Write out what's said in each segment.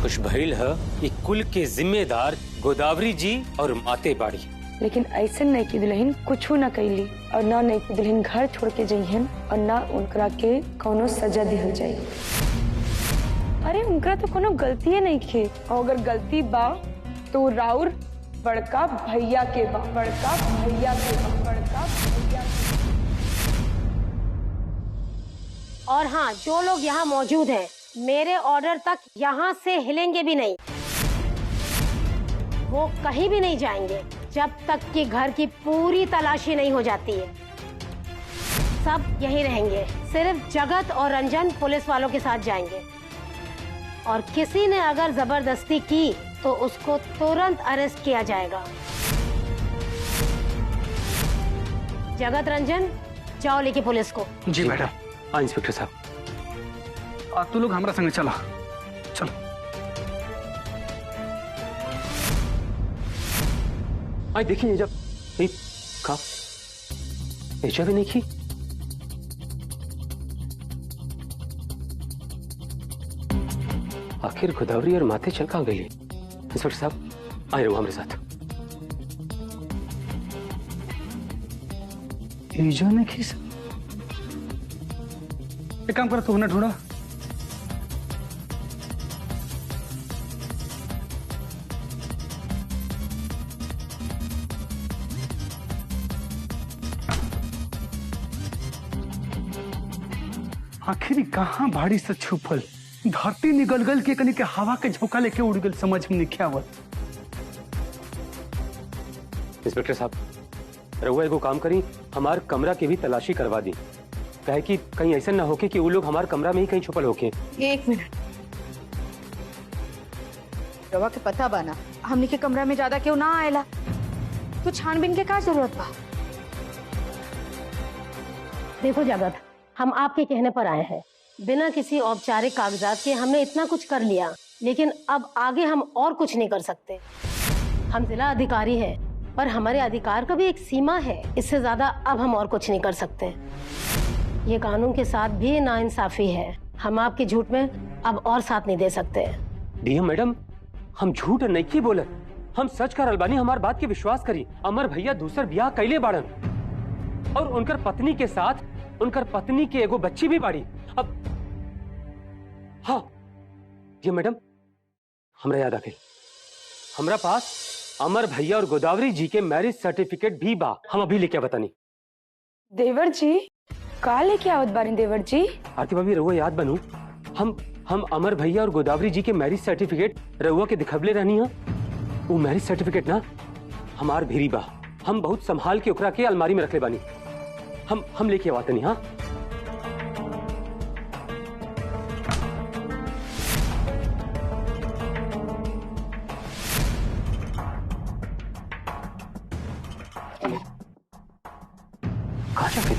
कुछ भइल है ये कुल के जिम्मेदार गोदावरी जी और माते बाड़ी। लेकिन ऐसे नहीं की दुल्हन कुछ न कैली और ना नहीं की दुल्हन घर छोड़ के जइहन और ना उनकरा के कोनो सजा दिहल जाई। अरे उनकरा तो कोनो गलती नहीं खे, और अगर गलती बा तो राउर बड़का भैया के बा, बड़का भैया के बा, बड़का भैया के। और हाँ, जो लोग यहाँ मौजूद हैं मेरे ऑर्डर तक यहाँ से हिलेंगे भी नहीं। वो कहीं भी नहीं जाएंगे जब तक कि घर की पूरी तलाशी नहीं हो जाती है। सब यहीं रहेंगे, सिर्फ जगत और रंजन पुलिस वालों के साथ जाएंगे। और किसी ने अगर जबरदस्ती की तो उसको तुरंत अरेस्ट किया जाएगा। जगत, रंजन, जाओ लेके पुलिस को। जी मैडम। हाँ इंस्पेक्टर साहब। तू लोग हमारा संग चला, चलो। आई देखिए जब का ऐसा भी नहीं की। आखिर गोदावरी और माथे चल कहाँ गई? इंस्पेक्टर साहब आए रहो हमारे साथ। ऐजा नहीं की। एक काम करो, तू उन्हें ढूंढो। आखिर कहाँ भाड़ी से छुपल? धरती निगल गल के कनी के हवा के झोंका लेके उड़ गल, समझ में नहीं आवत। इंस्पेक्टर साहब रहुआ एगो काम करी, हमार कमरा की भी तलाशी करवा दी, कहे कि कहीं ऐसा ना होके कि वो लोग हमारे कमरा में ही कहीं छुपल होके। एक मिनट, रवा के पता बना हमने के कमरा में ज्यादा क्यों ना आएला, तो छानबीन के क्या जरूरत बा? देखो जगत, हम आपके कहने पर आए हैं। बिना किसी औपचारिक कागजात के हमने इतना कुछ कर लिया, लेकिन अब आगे हम और कुछ नहीं कर सकते। हम जिला अधिकारी हैं, पर हमारे अधिकार का भी एक सीमा है। इससे ज्यादा अब हम और कुछ नहीं कर सकते। ये कानून के साथ भी नाइंसाफी है। हम आपके झूठ में अब और साथ नहीं दे सकते। डीएम मैडम, हम झूठ नहीं की बोले, हम सच कर अलबानी, हमार बात के विश्वास करी। अमर भैया दूसर ब्याह कैले बाड़न और उनकर पत्नी के साथ उनकर पत्नी के एगो बच्ची भी बाड़ी। अब हाँ जी मैडम, हमरा याद आ गई, हमरा पास अमर भैया और गोदावरी जी के मैरिज सर्टिफिकेट भी बा। हम अभी लेके बतानी। देवर जी का लेके आवत बानी? देवर जी आरती भाभी रहुआ याद बनू, हम अमर भैया और गोदावरी जी के मैरिज सर्टिफिकेट रहुआ के दिखबले रहनी है। वो मैरिज सर्टिफिकेट ना हमार भीरी बा, हम बहुत संभाल के ओकरा के अलमारी में रखले बानी। हम लेके आवतनी। हाँ कहाँ जा गई?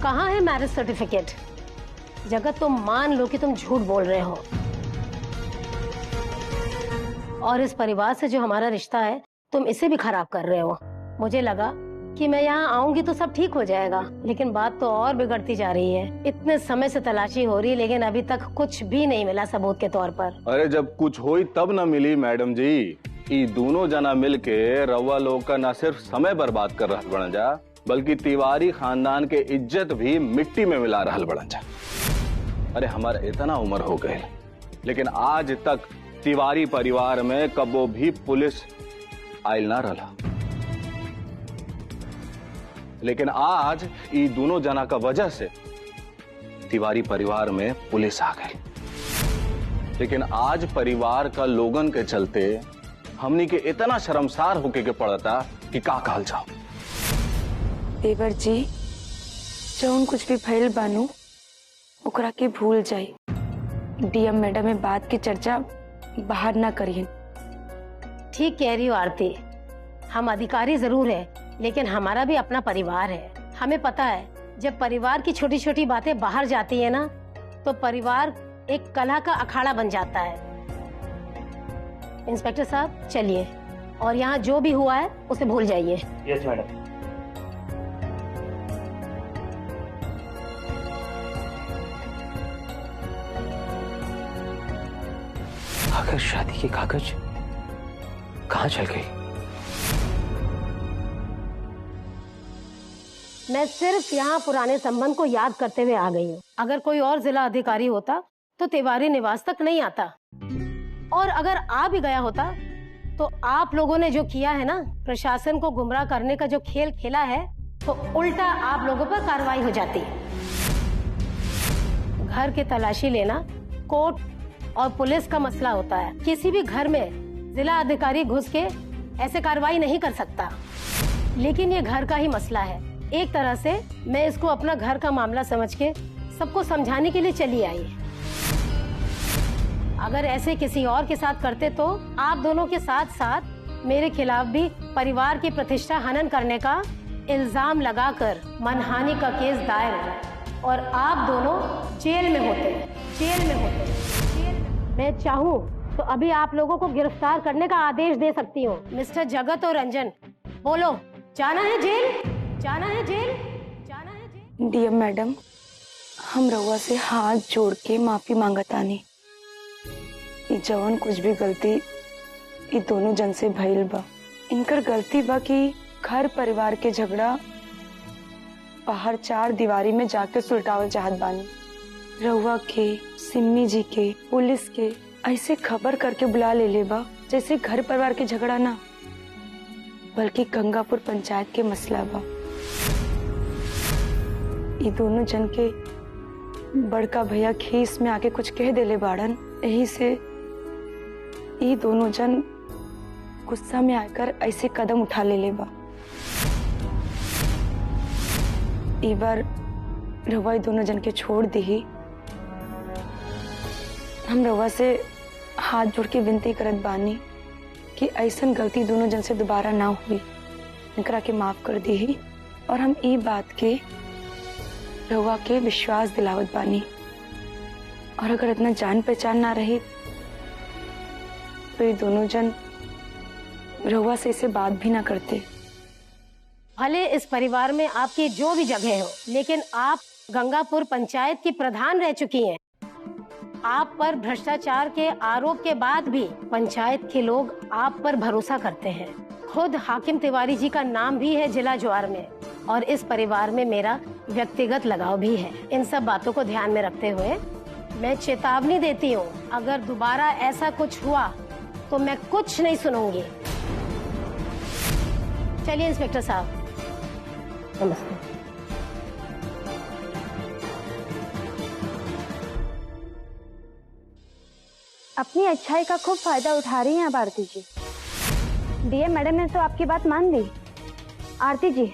कहाँ है मैरिज सर्टिफिकेट? जगत, तुम मान लो कि तुम झूठ बोल रहे हो, और इस परिवार से जो हमारा रिश्ता है तुम इसे भी खराब कर रहे हो। मुझे लगा कि मैं यहाँ आऊंगी तो सब ठीक हो जाएगा, लेकिन बात तो और बिगड़ती जा रही है। इतने समय से तलाशी हो रही है, लेकिन अभी तक कुछ भी नहीं मिला सबूत के तौर पर। अरे जब कुछ हुई तब न मिली मैडम जी। ये दोनों जना मिलके रवा लोग का न सिर्फ समय बर्बाद कर रहा बन जा, बल्कि तिवारी खानदान के इज्जत भी मिट्टी में मिला रहा बन जा। अरे हमारा इतना उम्र हो गए, लेकिन आज तक तिवारी परिवार में कबो भी पुलिस आयल ना रहा। लेकिन आज ये दोनों जना का वजह से तिवारी परिवार में पुलिस आ गई। लेकिन आज परिवार का लोगन के चलते हमनी के इतना शर्मसार होके के पड़ता कि का कहल जाओ। देवर जी जौन कुछ भी फैल बानू ओकरा के भूल जाई। डीएम मैडम में बात की चर्चा बाहर ना करिए। ठीक कह रही हो आरती, हम अधिकारी जरूर है, लेकिन हमारा भी अपना परिवार है। हमें पता है जब परिवार की छोटी छोटी बातें बाहर जाती है ना, तो परिवार एक कलह का अखाड़ा बन जाता है। इंस्पेक्टर साहब चलिए, और यहाँ जो भी हुआ है उसे भूल जाइए। Yes madam. आखिर शादी के कागज कहाँ चल गई? मैं सिर्फ यहाँ पुराने संबंध को याद करते हुए आ गई हूँ। अगर कोई और जिला अधिकारी होता तो तिवारी निवास तक नहीं आता, और अगर आ भी गया होता तो आप लोगों ने जो किया है ना, प्रशासन को गुमराह करने का जो खेल खेला है, तो उल्टा आप लोगों पर कार्रवाई हो जाती। घर की तलाशी लेना कोर्ट और पुलिस का मसला होता है। किसी भी घर में जिला अधिकारी घुस के ऐसे कार्रवाई नहीं कर सकता, लेकिन ये घर का ही मसला है। एक तरह से मैं इसको अपना घर का मामला समझ के सबको समझाने के लिए चली आई। अगर ऐसे किसी और के साथ करते तो आप दोनों के साथ साथ मेरे खिलाफ भी परिवार की प्रतिष्ठा हनन करने का इल्जाम लगाकर मनहानि का केस दायर हो और आप दोनों जेल में होते। मैं चाहूँ तो अभी आप लोगों को गिरफ्तार करने का आदेश दे सकती हूँ। मिस्टर जगत और रंजन, बोलो, जाना है जेल? जाना है जेल? जाना है जेल? डीएम मैडम, हम रउआ से हाथ जोड़ के माफी मांगतानी। ई जवन कुछ भी गलती ई दोनों जन से भइल बा, इनकर गलती बा कि घर परिवार के झगड़ा बाहर चार दीवारी में जाके सुलटावल चाहत बानी। रउआ के, सिम्मी जी के, पुलिस के ऐसे खबर करके बुला ले बा जैसे घर परिवार के झगड़ा ना, बल्कि गंगापुर पंचायत के मसला बा। ये दोनों जन के बड़का भैया खीस में आके कुछ कह देले बाड़न, यही से ये दोनों जन गुस्सा में आकर ऐसे कदम उठा ले बा। एक बार रवा दोनों जन के छोड़ दी। हम रवा से हाथ जोड़ के विनती करत बानी कि ऐसन गलती दोनों जन से दोबारा ना हुई, इनकरा के माफ कर दी। और हम ई बात के रवा के विश्वास दिलावत बानी, और अगर इतना जान पहचान ना रही तो ये दोनों जन रवा से इसे बात भी ना करते। भले इस परिवार में आपकी जो भी जगह हो, लेकिन आप गंगापुर पंचायत की प्रधान रह चुकी हैं। आप पर भ्रष्टाचार के आरोप के बाद भी पंचायत के लोग आप पर भरोसा करते हैं। खुद हाकिम तिवारी जी का नाम भी है जिला ज्वार में, और इस परिवार में मेरा व्यक्तिगत लगाव भी है। इन सब बातों को ध्यान में रखते हुए मैं चेतावनी देती हूँ, अगर दोबारा ऐसा कुछ हुआ तो मैं कुछ नहीं सुनूंगी। चलिए इंस्पेक्टर साहब, नमस्ते। अपनी अच्छाई का खूब फायदा उठा रही हैं आप आरती जी। डीएम मैडम ने तो आपकी बात मान ली। आरती जी,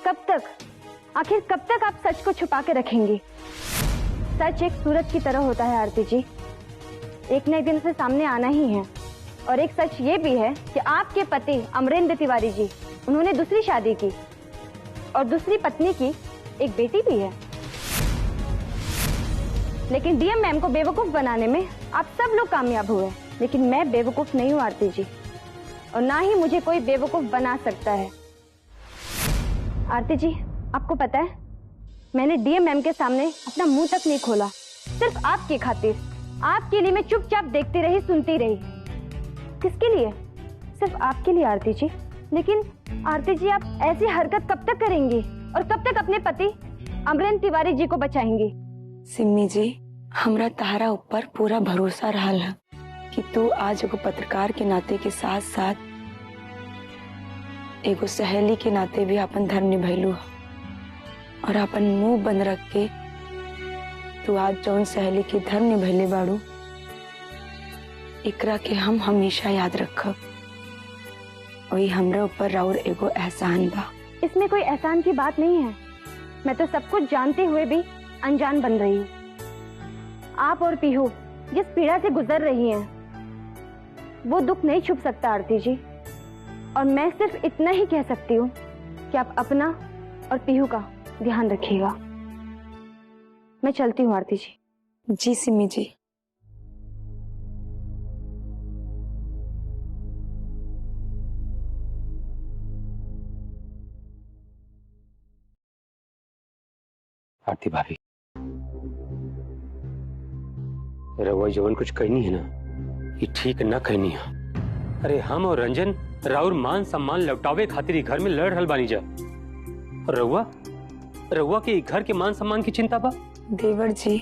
कब तक, आखिर कब तक आप सच को छुपा के रखेंगी? सच एक सूरज की तरह होता है आरती जी, एक न एक दिन से सामने आना ही है। और एक सच ये भी है कि आपके पति अमरेंद्र तिवारी जी, उन्होंने दूसरी शादी की और दूसरी पत्नी की एक बेटी भी है। लेकिन डीएम मैम को बेवकूफ बनाने में आप सब लोग कामयाब हुए, लेकिन मैं बेवकूफ नहीं हूँ आरती जी, और ना ही मुझे कोई बेवकूफ बना सकता है। आरती जी, आपको पता है, मैंने डीएम मैम के सामने अपना मुंह तक नहीं खोला, सिर्फ आपकी खातिर। आपके लिए मैं चुपचाप देखती रही, सुनती रही। किसके लिए? सिर्फ आपके लिए आरती जी। लेकिन आरती जी, आप ऐसी हरकत कब तक करेंगी और कब तक अपने पति अमरेंद्र तिवारी जी को बचाएंगी? सिम्मी जी, हमरा तारा ऊपर पूरा भरोसा रहा है कि तू आज एगो पत्रकार के नाते के साथ साथ एगो सहेली के नाते भी अपन धर्म निभैलू, और अपन मुंह बंद रख के तू आज जौन सहेली के धर्म निभैले बाड़ू, एकरा के हम हमेशा याद रखब। वही हमरा ऊपर राउर एगो एहसान बा। इसमें कोई एहसान की बात नहीं है। मैं तो सब कुछ जानते हुए भी अनजान बन रही हूँ। आप और पीहू जिस पीड़ा से गुजर रही हैं, वो दुख नहीं छुप सकता आरती जी। और मैं सिर्फ इतना ही कह सकती हूँ कि आप अपना और पीहू का ध्यान रखिएगा। मैं चलती हूँ आरती जी। जी सिमी जी। आरती भाभी, रवा जवन कुछ कहनी है ना, ये ठीक ना कहनी है। अरे हम और रंजन राउर मान सम्मान लौटावे खातिर ही घर में लड़ रहल बानी जा। और रउआ के घर के मान सम्मान की चिंता बा। देवर जी,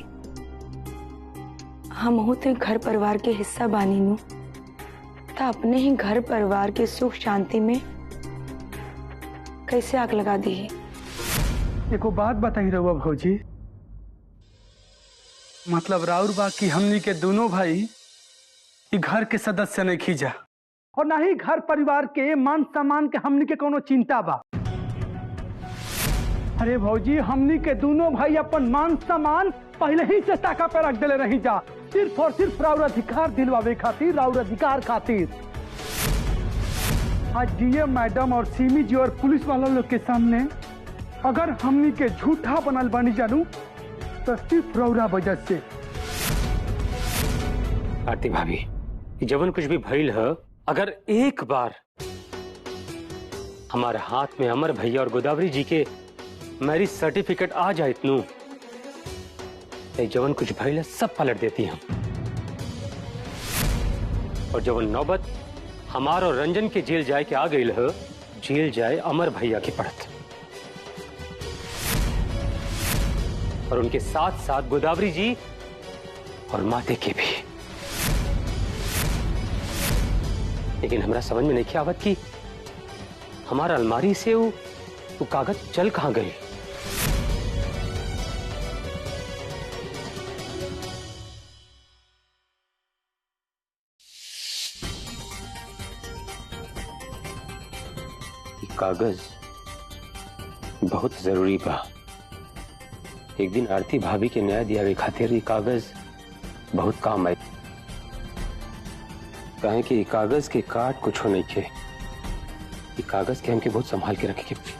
हम हो तो घर परिवार के हिस्सा बानी नु, तो अपने ही घर परिवार के सुख शांति में कैसे आग लगा दी है। एको बात बताई रहुआ भौजी, मतलब राउर बा कि हमनी के दोनों भाई ई घर के सदस्य नहीं खींचा और ना ही घर परिवार के मान सम्मान के हमनी के कोनो चिंता बा। अरे भौजी, हमनी के दोनों भाई अपन मान सम्मान पहले ही से टाका पे रख देले रही जा, सिर्फ और सिर्फ राउर अधिकार दिलवावे खातिर, राउर अधिकार खातिर। आज डीएम मैडम और सीमी जी और पुलिस वाला लोग के सामने अगर हमनी के झूठा बनल बनी जानू तो सिर्फ रौरा वजह से। आरती भाभी, जवन कुछ भी भइल है, अगर एक बार हमारे हाथ में अमर भैया और गोदावरी जी के मैरिज सर्टिफिकेट आ जाए इतनू, तो जवन कुछ भइल है सब पलट देती हम। और जवन नौबत हमार और रंजन के जेल जाए के आ गई है, जेल जाए अमर भैया की पड़त, और उनके साथ साथ गोदावरी जी और माते के भी। लेकिन हमरा समझ में नहीं आवत कि हमारा अलमारी से वो कागज चल कहां गए। कागज बहुत जरूरी बा। एक दिन आरती भाभी के न्याय दिया खातिर ये कागज बहुत काम आई। कहें कि कागज के काट कुछ नहीं के, ये कागज के हमके बहुत संभाल के रखे के।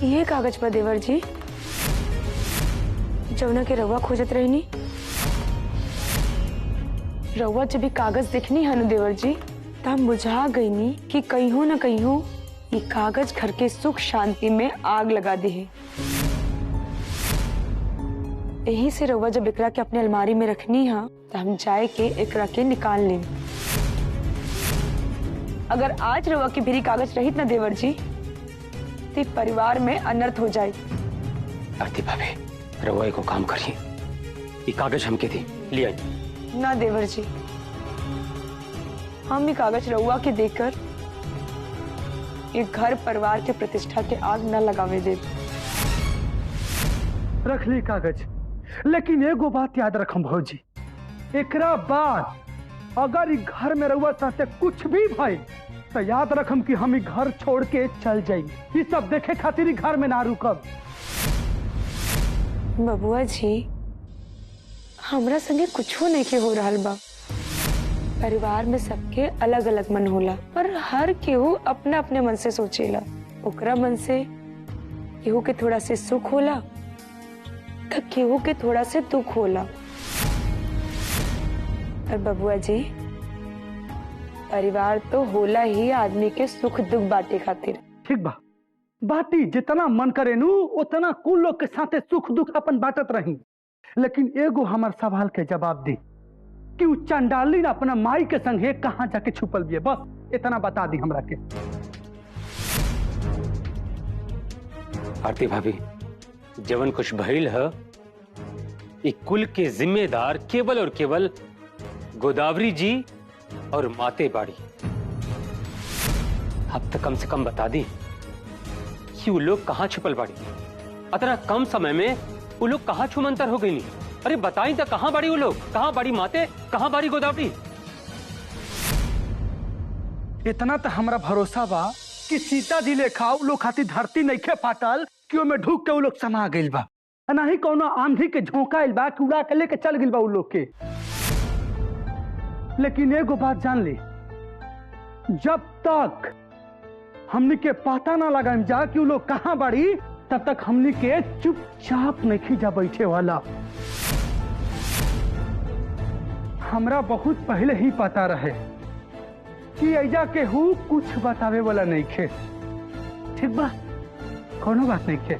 ये कागज पर देवर जी जमुना के रउआ खोजत रहनी। रउआ जब भी कागज देखनी है देवर जी, तो हम बुझा गई नी कि कहीं न कहीं ये कागज घर के सुख शांति में आग लगा दे है। यही से रउआ जब एकरा के अपने अलमारी में रखनी है, तो हम जाए के एकरा के निकाल लें। अगर आज रउआ की भीरी कागज रहित ना देवर जी, तो परिवार में अनर्थ हो जाए। आरती भाभी, रउआ को काम करिए, ये कागज हमके दी, ले आई। ना देवर जी, हम ये कागज रउआ के देकर ये घर परिवार के प्रतिष्ठा के आग न लगावे दे। रख ली कागज, लेकिन एगो बात याद रखम भौजी, एकरा बाद अगर इस घर में रउआ साथे कुछ भी भाई तो याद रखम कि हम घर छोड़ के चल जाई। ये सब देखे खातिर घर में ना रुकब। बबुआ जी, हमरा संगे कुछो नहीं के हो रहा बा। परिवार में सबके अलग अलग मन होला, पर हर केहू अपना अपने मन से सोचेला। ओकरा मन से केहू के थोड़ा से सुख होला तो केहू के थोड़ा से दुख होला। और बबुआ जी, परिवार तो होला ही आदमी के सुख दुख बांटे खातिर। ठीक बा, बाटी जितना मन करे नू उतना कुल लोग के साथे सुख दुख अपन बांटत रही। लेकिन एगो हमार सवाल के जवाब दी कि उ चंडाली अपना माई के संगे कहाँ जाके छुपल बिये, बस इतना बता दी हमरा के। आरती भाभी, जवन कुछ भइल है ये कुल के जिम्मेदार केवल और केवल गोदावरी जी और माते बाड़ी। अब तक कम से कम बता दी कि वो लोग कहाँ छुपल बाड़ी। इतना कम समय में वो लोग कहाँ छुमंतर हो गई नहीं। अरे बताई तो कहाँ बाड़ी वो लोग, कहाँ बाड़ी माते, कहाँ बाड़ी गोदावरी। इतना तो हमरा भरोसा बा कि सीता जी लेखा उ लोग खातिर धरती नइखे फाटल कि ओमे ढूक के उ लोग समा गइल बा, ना ही कौनो आंधी के झोंका आइल बा कि उड़ा के लेके चल गइल बा उ लोग के। लेकिन एगो बात जान ली, जब तक हमनी के पता ना लगाम जा कि उ लोग कहाँ बाड़ी, तब तक हमनी के चुपचाप नहीं जा बैठे वाला। हमरा बहुत पहले ही पता रहे कि ऐजा के हु कुछ बतावे वाला नहीं खे। ठीक बा, कोनो बात नहीं खे।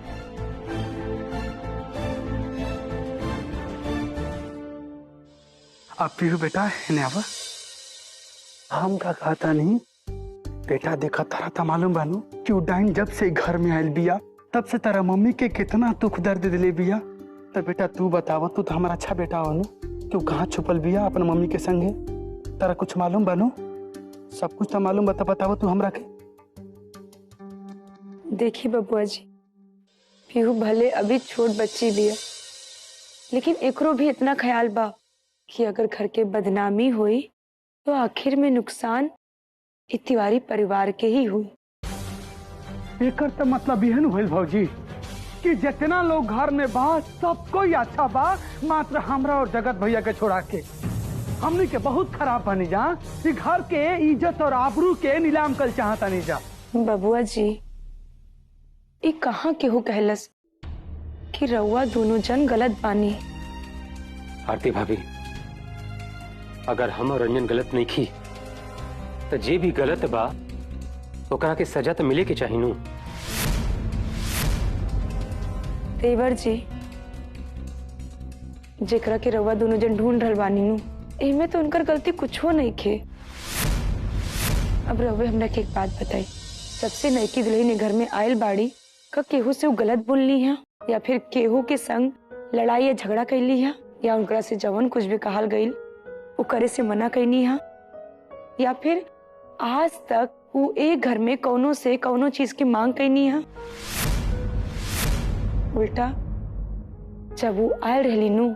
अब फिर बेटा इन्हें आवा, हम का कहता नहीं बेटा, देखा तारा था मालूम बानू कि उ डाइन जब से घर में आयल बिया तब से तारा मम्मी के कितना दुख दर्द दिले बिया। तो बेटा तू बतावा, तू तो हमारा अच्छा बेटा हो ना, तू कहाँ छुपल बिया अपन मम्मी के संगे? तारा कुछ मालूम बानू? सब कुछ तो मालूम बता, बतावा तू हमरा के। देखी बबुआ जी, पीहू भले अभी छोट बच्ची भी है, लेकिन एकरो भी इतना ख्याल बा कि अगर घर के बदनामी हुई तो आखिर में नुकसान इ तिवारी परिवार के ही हुई। एकर तो मतलब यह न होइल भौजी कि जितना लोग घर में बा सब कोई अच्छा बा, मात्र हमरा और जगत भैया के छोड़ा के। हमनी के बहुत खराब बनी जा कि घर के इज्जत और आबरू के नीलाम कल चाहता नहीं जा। बबुआ जी, ये कहाँ केहू कहलस कि रउआ दोनों जन गलत बानी। आरती भाभी, अगर हम और रंजन गलत नहीं की तो जे भी गलत बा ओकरा के सजा तो मिले के चाहिए नू। देवर जी, जेकरा के रउआ दोनों जन ढूंढ रहल बानी नू, एमे तो उनकर गलती कुछ हो नहीं खे। अब रउए हमरा के एक बात बताई, सबसे नईकी दुल्हन घर में आयल बाड़ी का केहू से वो गलत बोलनी है या फिर केहू के संग लड़ाई या झगड़ा कैली है, या उनकरा से जवन कुछ भी कहल गईल वो करे से मना कैनी है, या फिर आज तक वो एक घर में कौनो से कौनो चीज की मांग कैनी है। उल्टा जब वो आयल रहली नू,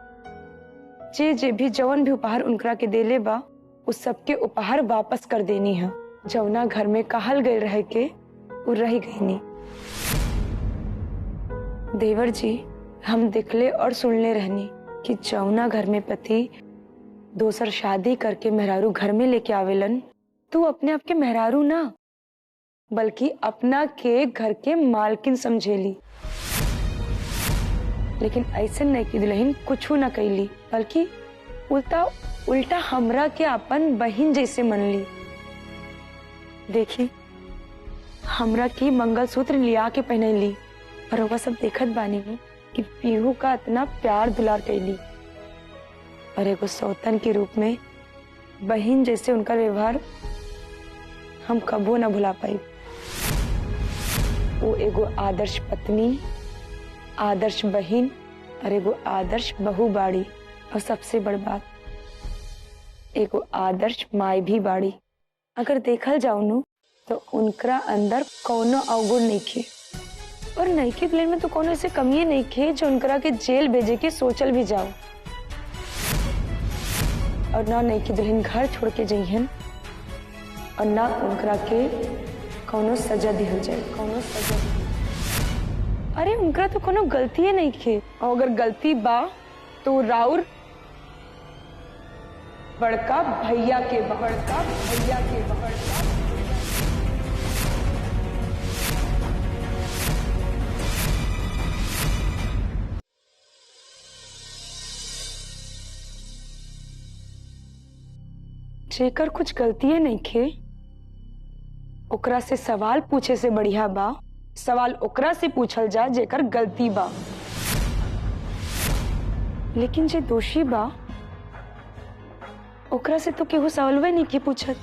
जे भी जवन भी उपहार उनकरा के देले बा उस सबके उपहार वापस कर देनी है। जवना घर में कहल गए रह के वो रह गई नी। देवर जी, हम देखले और सुनले रहनी कि जवना घर में पति दोसर शादी करके मेहरारू घर में लेके आवेलन तो अपने आप के मेहरारू ना बल्कि अपना के घर के मालकिन समझेली। लेकिन ऐसे नहीं कि दुल्हन कुछ ना कैली, बल्कि उल्टा हमरा के अपन बहन जैसे मन ली। देखी, हमरा की मंगलसूत्र लिया के पहनली और वह सब देखत बानी कि पीहू का इतना प्यार दुलार कैली, और एगो सौतन के रूप में बहन जैसे उनका व्यवहार हम कबो ना भुला पाई। वो एगो आदर्श पत्नी, आदर्श बहन और एगो आदर्श बहू बाड़ी, और सबसे बड़ बात एगो आदर्श माई भी बाड़ी। अगर देखल जाओ नु तो उनकरा अंदर कौनो अवगुण नहीं खे, और नईकी दुल्हन में तो कोनो ऐसे कमियां नहीं खे जो उनकरा के जेल भेजे के सोचल भी जाओ। और ना नईकी दुल्हन घर छोड़ के जइहन, और ना उनकरा के कौनो सजा दिहल जाए, कौनो सजा। अरे उनकरा तो कोनो गलती नहीं खे, और अगर गलती बा तो राउर बड़का भैया के बा, बड़का भैया के बा, बड़का जेकर कुछ गलतियां नहीं खे ओकरा से सवाल पूछे से बढ़िया बा सवाल ओकरा से पूछल जा जेकर गलती बा। लेकिन जे दोषी बा ओकरा से तो केहू सवालवे नहीं के पूछत।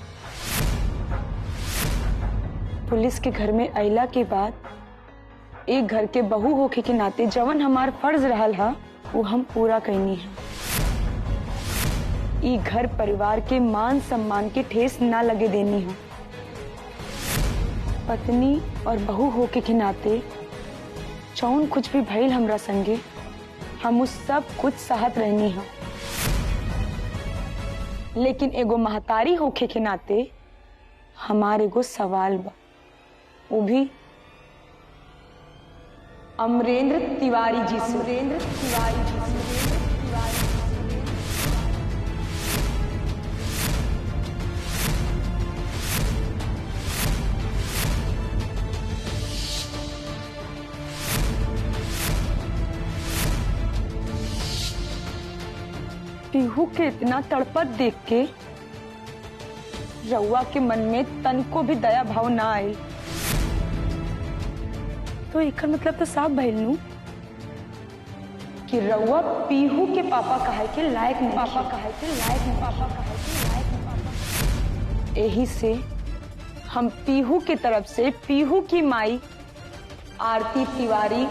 पुलिस के घर में अइला के बाद एक घर के बहू होके के नाते जवन हमार फर्ज रहल हा वो हम पूरा कैनी है। ई घर परिवार के मान सम्मान के ठेस ना लगे देनी है। पत्नी और बहू होके के नाते जौन कुछ भी भइल हमरा संगे हम उस सब कुछ सहत रहनी है। लेकिन एगो महतारी होके के नाते हमारे एगो सवाल बा, वो भी अमरेंद्र तिवारी जी से। अमरेंद्र तिवारी जी से। पीहू के इतना तड़पत देख के रउआ के मन में तन को भी दया भाव ना आए तो एकर मतलब तो साफ भइल नु कि रउआ पीहू के पापा कहे के लायक नहीं, पापा कहे के लायक नहीं, पापा कहे के लायक नहीं, पापा। यही से हम पीहू के तरफ से पीहू की माई आरती तिवारी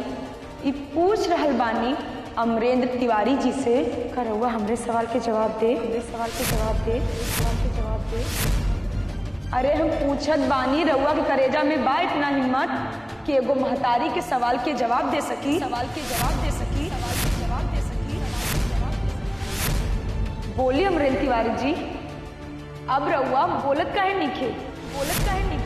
ये पूछ रहल बानी अमरेंद्र तिवारी जी से का रउआ हमरे सवाल के जवाब दे, हमरे सवाल के जवाब दे, सवाल के जवाब दे। अरे हम पूछत बानी रउआ के करेजा में बा इतना हिम्मत कि एगो महतारी के सवाल के जवाब दे सकी, सवाल के जवाब दे सकी, सवाल के जवाब दे सकी, बोलिए अमरेंद्र तिवारी जी। अब रउआ बोलत काहे नहीं खे, बोलत काहे नहीं